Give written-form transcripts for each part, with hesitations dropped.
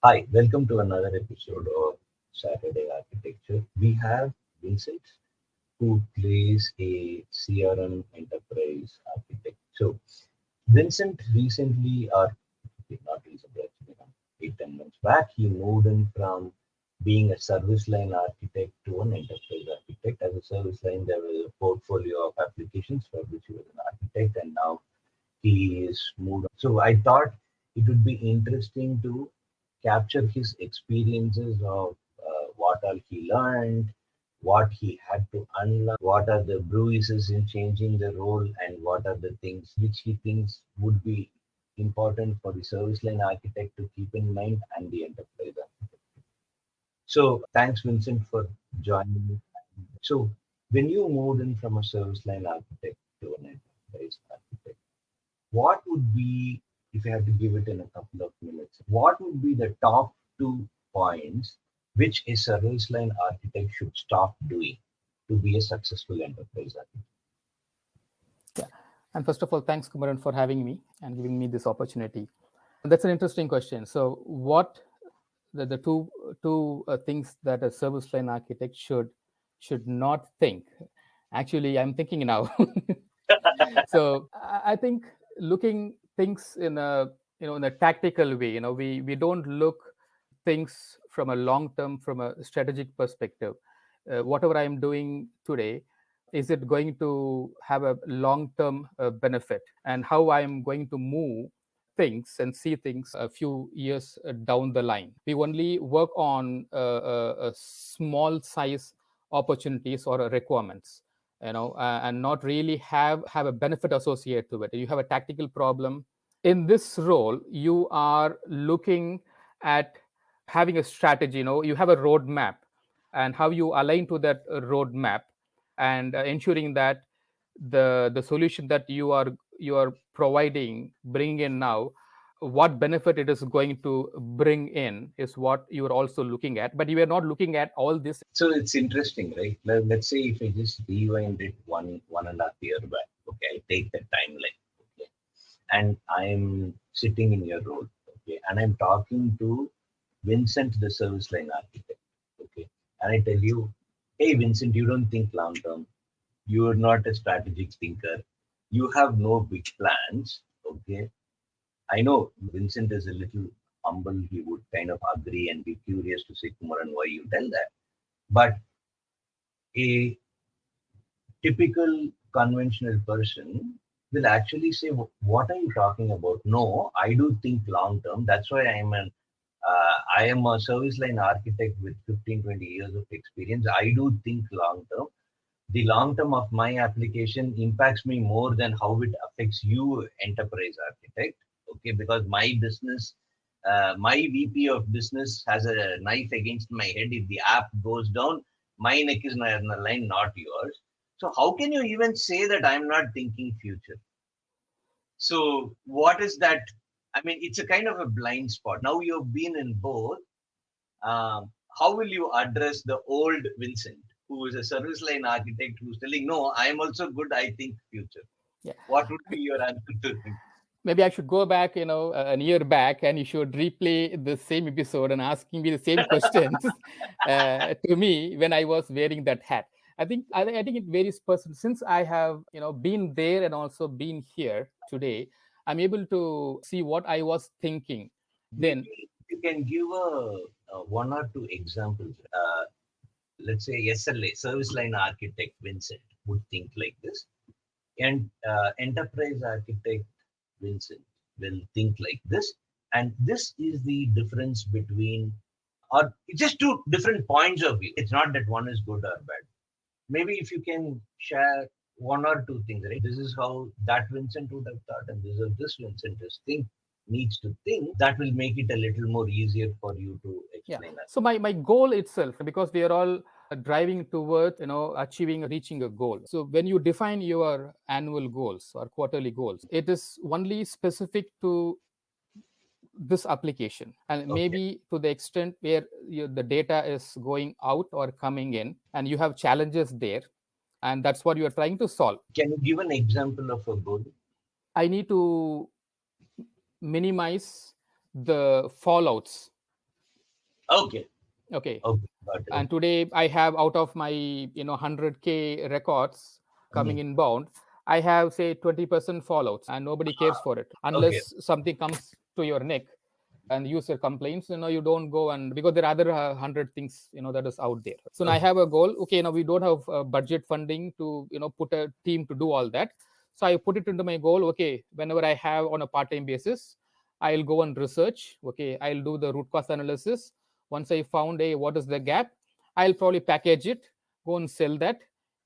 Hi, welcome to another episode of Saturday Architecture. We have Vincent, who plays a CRM enterprise architect. So, Vincent recently, or not recently, actually, 8-10 months back, he moved in from being a service line architect to an enterprise architect. As a service line, there was a portfolio of applications for which he was an architect, and now he is moved on. So I thought it would be interesting to capture his experiences of what all he learned, what he had to unlearn, what are the bruises in changing the role, and what are the things which he thinks would be important for the service line architect to keep in mind and the enterprise architect. So thanks, Vincent, for joining me. So when you moved in from a service line architect to an enterprise architect, what would be, if you had to give it in a couple of minutes, what would be the top 2 points which a service line architect should stop doing to be a successful enterprise architect? Yeah. And first of all, thanks, Kumaran, for having me and giving me this opportunity. That's an interesting question. So, what the two things that a service line architect should not think? Actually, I'm thinking now. So, I think looking things in a in a tactical way. We don't look things from a long term, from a strategic perspective. Whatever I am doing today, is it going to have a long term benefit, and how I am going to move things and see things a few years down the line. We only work on small size opportunities or requirements, and not really have a benefit associated to it. You have a tactical problem. In this role, you are looking at having a strategy. You have a roadmap, and how you align to that roadmap, and ensuring that the solution that you are providing, bringing in now, what benefit it is going to bring in is what you are also looking at. But you are not looking at all this. So it's interesting, right? Let's say if I just rewind it 1.5 year back, okay, I take the timeline, okay, and I'm sitting in your role, okay, and I'm talking to Vincent, the service line architect, okay, and I tell you, hey, Vincent, you don't think long term. You are not a strategic thinker. You have no big plans, okay. I know Vincent is a little humble. He would kind of agree and be curious to say, Kumaran, why you tell that? But a typical conventional person will actually say, "What are you talking about? No, I do think long term. That's why I am a service line architect with 15, 20 years of experience. I do think long term. The long term of my application impacts me more than how it affects you, enterprise architect. Okay, because my VP of business has a knife against my head. If the app goes down, my neck is on the line, not yours. So how can you even say that I'm not thinking future? So what is that? I mean, it's a kind of a blind spot. Now you've been in both. How will you address the old Vincent, who is a service line architect, who's telling, no, I'm also good, I think future? Yeah. What would be your answer to him? Maybe I should go back, a year back, and you should replay the same episode and asking me the same questions to me when I was wearing that hat. I think it varies person. Since I have been there and also been here today, I'm able to see what I was thinking then. Maybe you can give a 1 or 2 examples. Let's say SLA, service line architect Vincent, would think like this, and enterprise architect Vincent will think like this. And this is the difference between, or just 2 different points of view. It's not that one is good or bad. Maybe if you can share 1 or 2 things, right? This is how that Vincent would have thought, and this is how this Vincent is needs to think. That will make it a little more easier for you to Yeah. explain that. So my goal itself, because we are all driving towards achieving, reaching a goal. So when you define your annual goals or quarterly goals, it is only specific to this application, and Okay. maybe to the extent where the data is going out or coming in, and you have challenges there, and that's what you are trying to solve. Can you give an example of a goal? I need to minimize the fallouts Okay. Okay. Okay. Got it. And today I have, out of my 100K records coming inbound, I have say 20% fallouts, and nobody cares for it Okay. unless something comes to your neck and the user complains. You don't go, and because there are other 100 things that is out there. So now I have a goal. Okay, now we don't have budget funding to put a team to do all that. So I put it into my goal. Okay, whenever I have on a part-time basis, I'll go and research. Okay, I'll do the root cause analysis. Once I found what is the gap, I'll probably package it, go and sell that.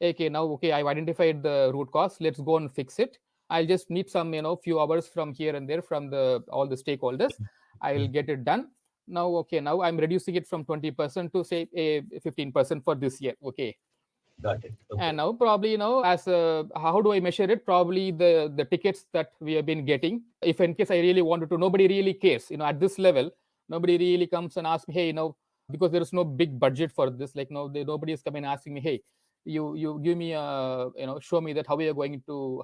Okay, now okay, I've identified the root cause. Let's go and fix it. I'll just need some few hours from here and there from the all the stakeholders. I'll get it done. Now okay, now I'm reducing it from 20% to say a 15% for this year. Okay, Got it. Okay. and now probably as how do I measure it? Probably the tickets that we have been getting. If in case I really wanted to, nobody really cares. At this level, nobody really comes and asks me, hey, because there is no big budget for this. Like nobody is coming asking me, hey, you give me show me that how we are going to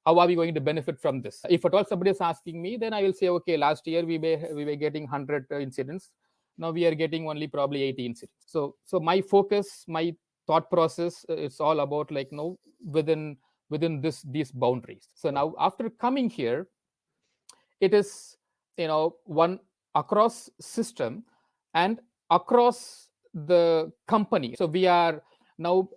how are we going to benefit from this? If at all somebody is asking me, then I will say, okay, last year we were getting 100 incidents. Now we are getting only probably 80 incidents. So my focus, my thought process, it's all about like within these boundaries. So now after coming here, it is one across system and across the company. So we are now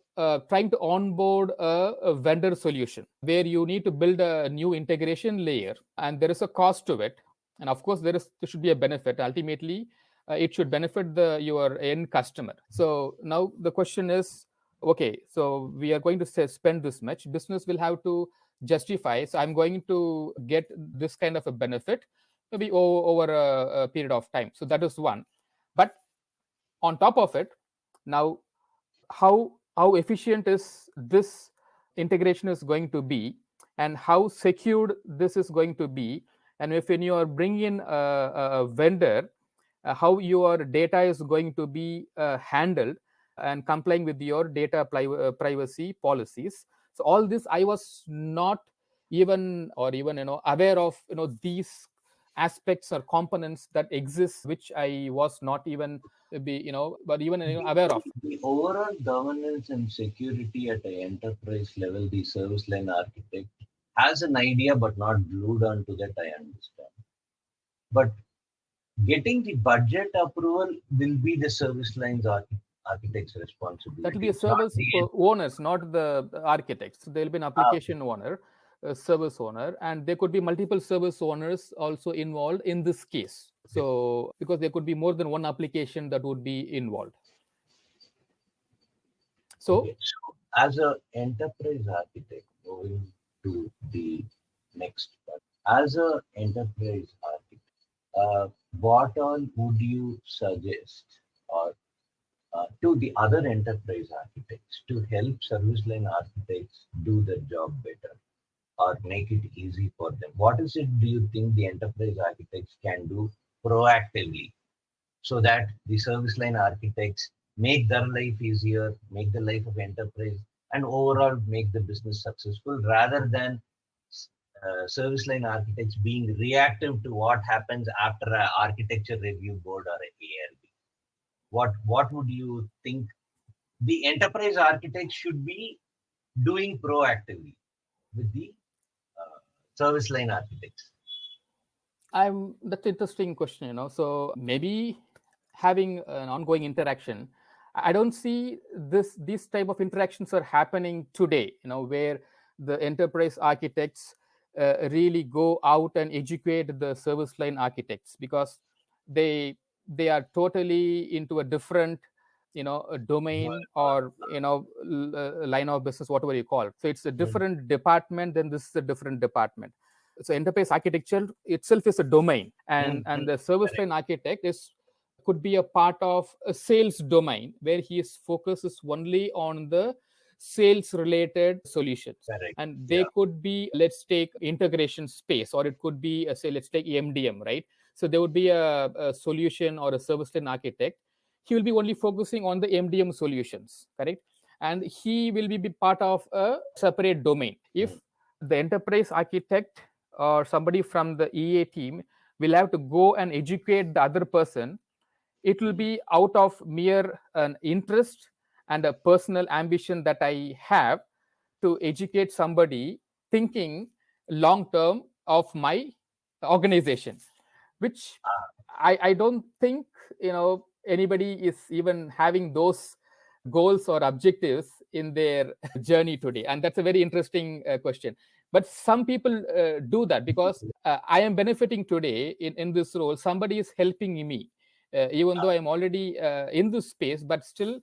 trying to onboard a vendor solution where you need to build a new integration layer, and there is a cost to it. And of course there should be a benefit. Ultimately it should benefit your end customer. So now the question is, okay, so we are going to spend this much. Business will have to justify, so I'm going to get this kind of a benefit maybe over a period of time. So that is one. But on top of it, now how efficient is this integration is going to be, and how secured this is going to be, and if when you are bringing in a vendor, how your data is going to be handled and complying with your data privacy policies. So all this I was not even aware of these aspects or components that exist, which I was not even but even aware of. The overall governance and security at an enterprise level, the service line architect has an idea but not glued onto that, I understand. But getting the budget approval will be the service line's architect's responsibility. That will be a service owners, not the architects. There will be an application owner, a service owner, and there could be multiple service owners also involved in this case. So because there could be more than one application that would be involved. So as an enterprise architect, moving to the next part, as an enterprise architect, what all would you suggest or to the other enterprise architects to help service line architects do their job better or make it easy for them? What is it do you think the enterprise architects can do proactively so that the service line architects make their life easier, make the life of enterprise, and overall make the business successful rather than service line architects being reactive to what happens after an architecture review board or a ARB? What would you think the enterprise architect should be doing proactively with the service line architects? That's an interesting question. So maybe having an ongoing interaction. I don't see these type of interactions are happening today, where the enterprise architects really go out and educate the service line architects, because they are totally into a different a domain or line of business, whatever you call it. So it's a different department, then this is a different department. So enterprise architecture itself is a domain, and the service line architect could be a part of a sales domain where his focus is only on the sales related solutions. Correct. And they could be, let's take integration space, or it could be say let's take MDM, right? So there would be a solution or a service line architect. He will be only focusing on the MDM solutions, correct? And he will be part of a separate domain. If the enterprise architect or somebody from the EA team will have to go and educate the other person, it will be out of mere an interest and a personal ambition that I have to educate somebody thinking long term of my organization, which I don't think anybody is even having those goals or objectives in their journey today. And that's a very interesting question. But some people do that because I am benefiting today in this role. Somebody is helping me, even though I'm already in this space, but still,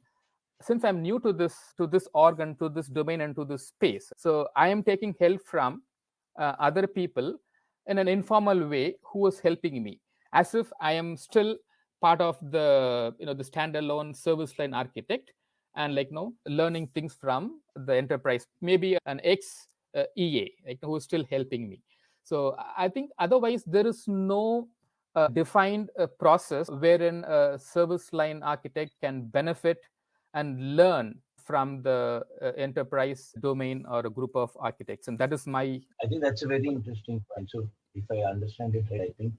since I'm new to this organ, to this domain, and to this space, so I am taking help from other people in an informal way who is helping me, as if I am still part of the standalone service line architect, and learning things from the enterprise, maybe an ex EA who is still helping me. So I think otherwise there is no defined process wherein a service line architect can benefit and learn from the enterprise domain or a group of architects. And that is my. I think that's a very interesting point. So if I understand it right, I think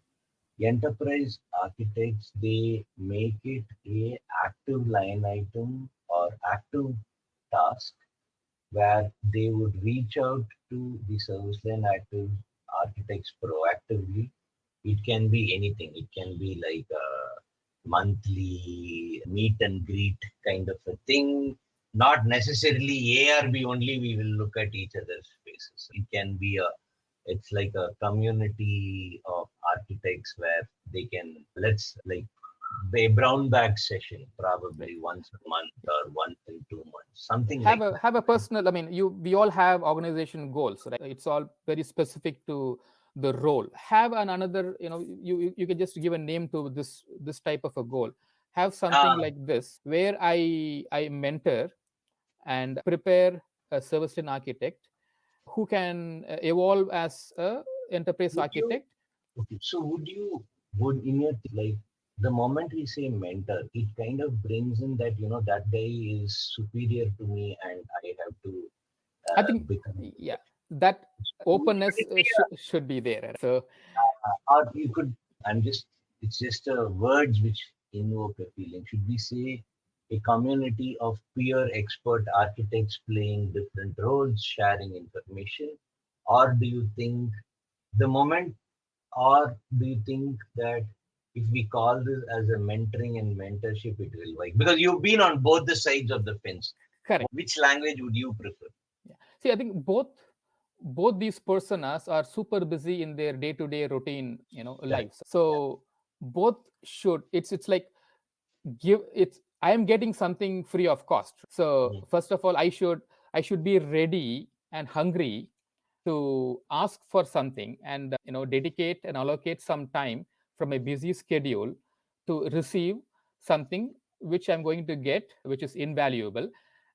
enterprise architects, they make it a active line item or active task where they would reach out to the service line active architects proactively. It can be anything. It can be like a monthly meet and greet kind of a thing. Not necessarily ARB only, we will look at each other's faces. It can be it's like a community of architects where they can, let's like a brown bag session, probably once a month or once in 2 months, something like that. Have a personal. I mean, we all have organization goals, right? It's all very specific to the role. Have another, you can just give a name to this type of a goal. Have something like this where I mentor and prepare a service line architect who can evolve as a enterprise architect. Okay, so would in your like the moment we say mentor, it kind of brings in that that guy is superior to me and I have to I think, become. yeah, that openness Should it be should be there. So or you could, it's just words which invoke a feeling. Should we say a community of peer expert architects playing different roles, sharing information? Or do you think the moment, or do you think that if we call this as a mentoring and mentorship, it will work? Because you've been on both the sides of the fence. correct. Which language would you prefer? Yeah. See, I think both these personas are super busy in their day-to-day routine, Correct. lives. So both should. It's like I am getting something free of cost. So first of all, I should be ready and hungry to ask for something, and dedicate and allocate some time from a busy schedule to receive something which I'm going to get, which is invaluable.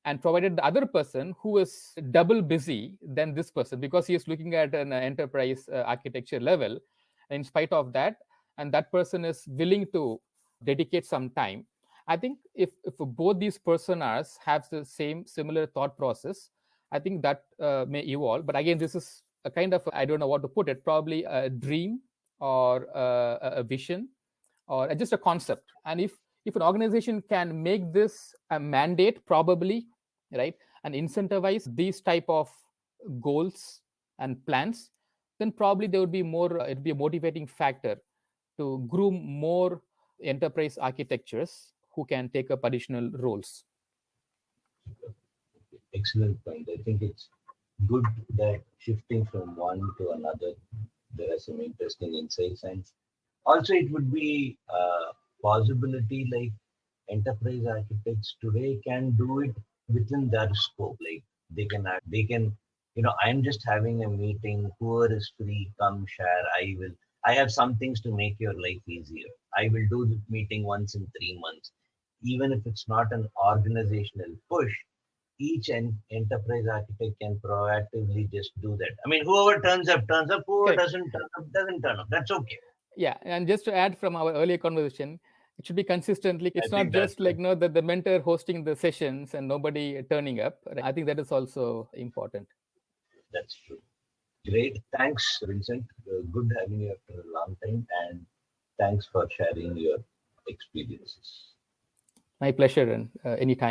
And provided the other person who is double busy than this person, because he is looking at an enterprise architecture level, in spite of that, and that person is willing to dedicate some time. I think if both these personas have the similar thought process, I think that may evolve. But again, this is a kind of, I don't know what to put it, probably a dream or a vision or just a concept. And if an organization can make this a mandate, probably, right, and incentivize these type of goals and plans, then probably there would be more. It'd be a motivating factor to groom more enterprise architectures who can take up additional roles. Excellent point. I think it's good that shifting from one to another, there are some interesting insights. And also, it would be a possibility like enterprise architects today can do it within their scope. Like they can, I'm just having a meeting, whoever is free, come share. I have some things to make your life easier. I will do the meeting once in 3 months. Even if it's not an organizational push, each enterprise architect can proactively just do that. I mean, whoever turns up, turns up. Whoever Correct. doesn't turn up, doesn't turn up. That's okay. Yeah, and just to add from our earlier conversation, it should be consistently. I It's not think that's just like the mentor hosting the sessions and nobody turning up. I think that is also important. that's true. Great. Thanks, Vincent. Good having you after a long time. And thanks for sharing your experiences. My pleasure, and anytime.